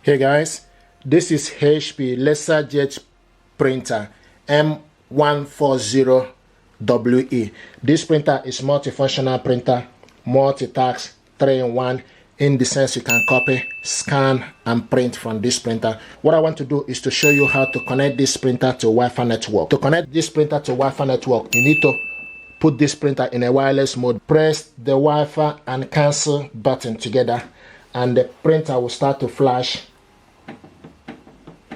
Hey guys, this is HP LaserJet printer M140WE. This printer is multifunctional printer, multitask, 3-in-1, in the sense you can copy, scan, and print from this printer. What I want to do is to show you how to connect this printer to Wi-Fi network. To connect this printer to Wi-Fi network, you need to put this printer in a wireless mode. Press the Wi-Fi and cancel button together, and the printer will start to flash.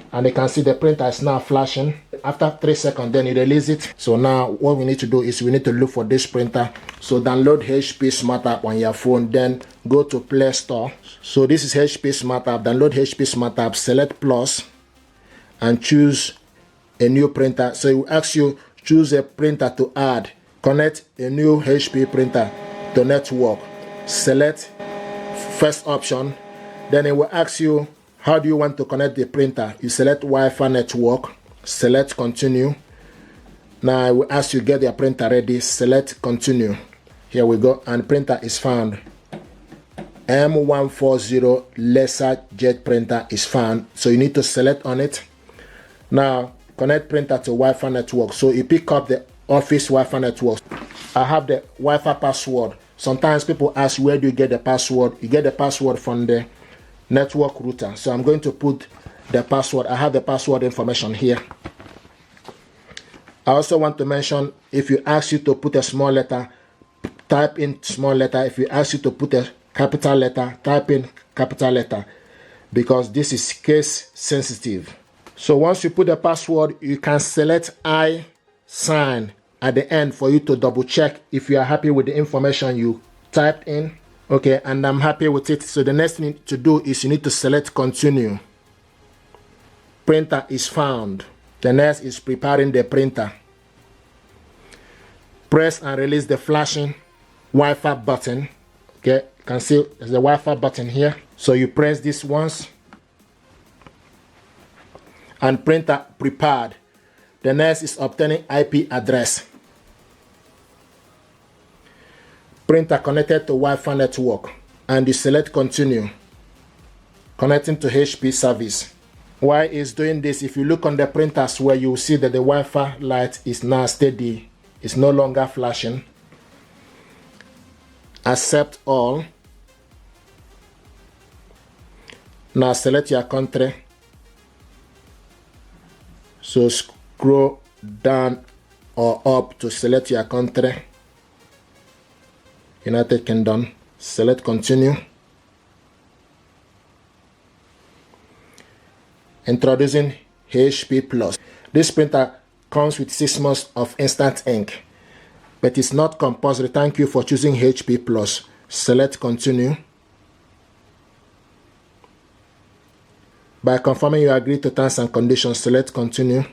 And you can see the printer is now flashing. After 3 seconds, then you release it. So now what we need to do is we need to look for this printer. So download HP Smart App on your phone, then go to Play Store. So this is HP Smart App. Download HP Smart App, select plus, and choose a new printer. So it will ask you, choose a printer to add. Connect a new HP printer to network. Select first option. Then it will ask you, how do you want to connect the printer? You select Wi-Fi network, select continue. Now I will ask you get your printer ready, select continue. Here we go, and printer is found. M140 LaserJet printer is found. So you need to select on it. Now connect printer to Wi-Fi network. So you pick up the office Wi-Fi network. I have the Wi-Fi password. Sometimes people ask, where do you get the password? You get the password from the network router. So I'm going to put the password. I have the password information here. I also want to mention, if you ask you to put a small letter, type in small letter. If you ask you to put a capital letter, type in capital letter, because this is case sensitive. So once you put the password, you can select I sign at the end for you to double check if you are happy with the information you typed in. Okay, and I'm happy with it. So the next thing to do is you need to select continue. Printer is found. The next is preparing the printer. Press and release the flashing Wi-Fi button. Okay, you can see there's the Wi-Fi button here. So you press this once, and printer prepared. The next is obtaining IP address. Printer connected to Wi-Fi network, and you select continue. Connecting to HP service. While it's doing this, if you look on the printers where you will see that the Wi-Fi light is now steady, it's no longer flashing. Accept all. Now select your country. So scroll down or up to select your country. United Kingdom. Select continue. Introducing HP Plus. This printer comes with 6 months of instant ink, but it's not compulsory. Thank you for choosing HP Plus. Select continue. By confirming you agree to terms and conditions, select continue.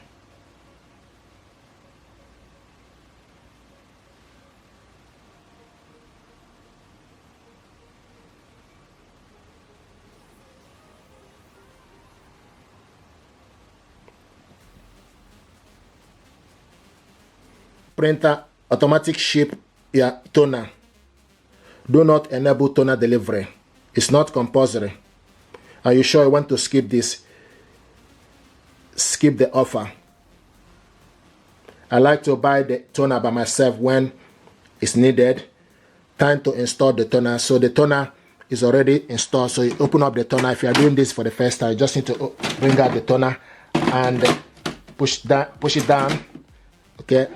Printer automatic ship your toner. Do not enable toner delivery. It's not compulsory. Are you sure you want to skip this? Skip the offer. I like to buy the toner by myself when it's needed. Time to install the toner. So the toner is already installed. So you open up the toner. If you are doing this for the first time, you just need to bring out the toner and push it down. Okay.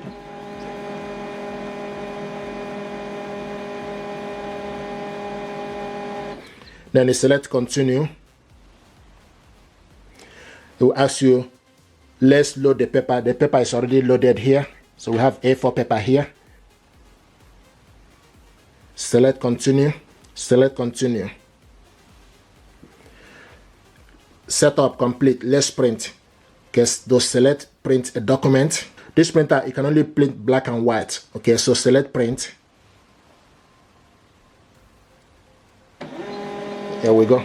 Then you select continue. It will ask you, let's load the paper. The paper is already loaded here. So we have A4 paper here. Select continue. Select continue. Setup complete. Let's print. Okay, so select print a document. This printer, you can only print black and white. Okay, so select print. Here we go.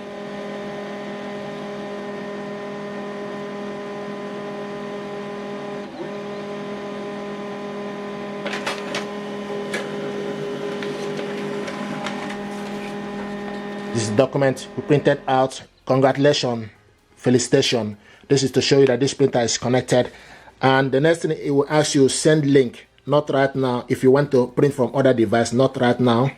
This document we printed out. Congratulations, felicitation. This is to show you that this printer is connected. And the next thing, it will ask you send link. Not right now. If you want to print from other device, not right now.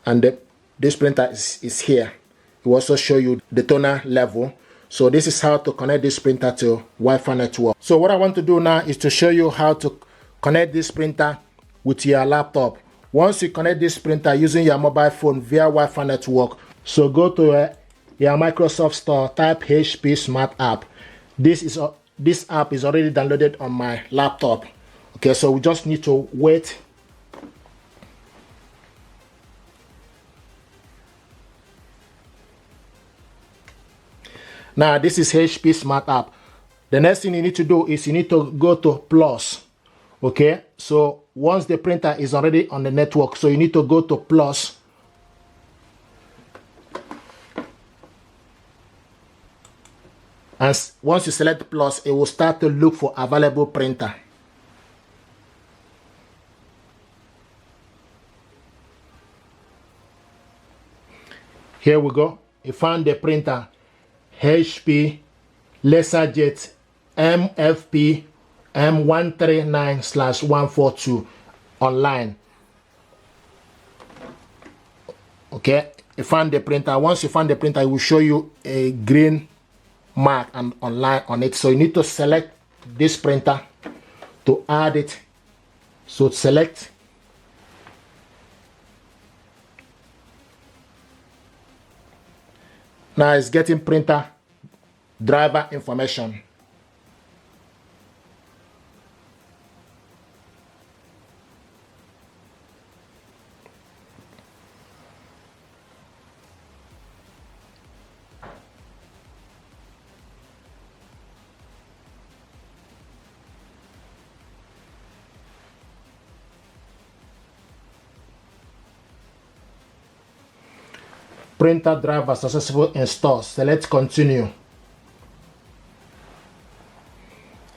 And this printer is here. It will also show you the toner level. So this is how to connect this printer to Wi-Fi network. So what I want to do now is to show you how to connect this printer with your laptop. Once you connect this printer using your mobile phone via Wi-Fi network, so go to your Microsoft Store, type HP Smart App. This app is already downloaded on my laptop. Okay, so we just need to wait. Now this is HP Smart App. The next thing you need to do is you need to go to plus. Okay, so once the printer is already on the network, so you need to go to plus. And once you select plus, it will start to look for available printer. Here we go. You found the printer. HP LaserJet MFP M139/142 online. Okay, you found the printer. Once you find the printer, it will show you a green mark and online on it. So you need to select this printer to add it. So select. Now it's getting printer driver information. Printer driver successful install. Select continue.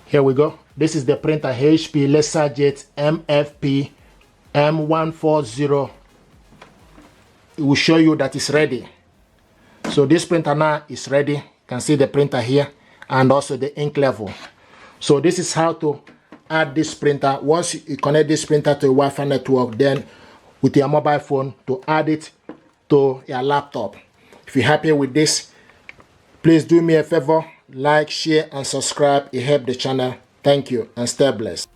Here we go. This is the printer HP LaserJet MFP M140. It will show you that it's ready. So this printer now is ready. You can see the printer here and also the ink level. So this is how to add this printer. Once you connect this printer to a Wi-Fi network, then with your mobile phone to add it to your laptop. If you're happy with this, please do me a favor, like, share and subscribe. It helps the channel. Thank you and stay blessed.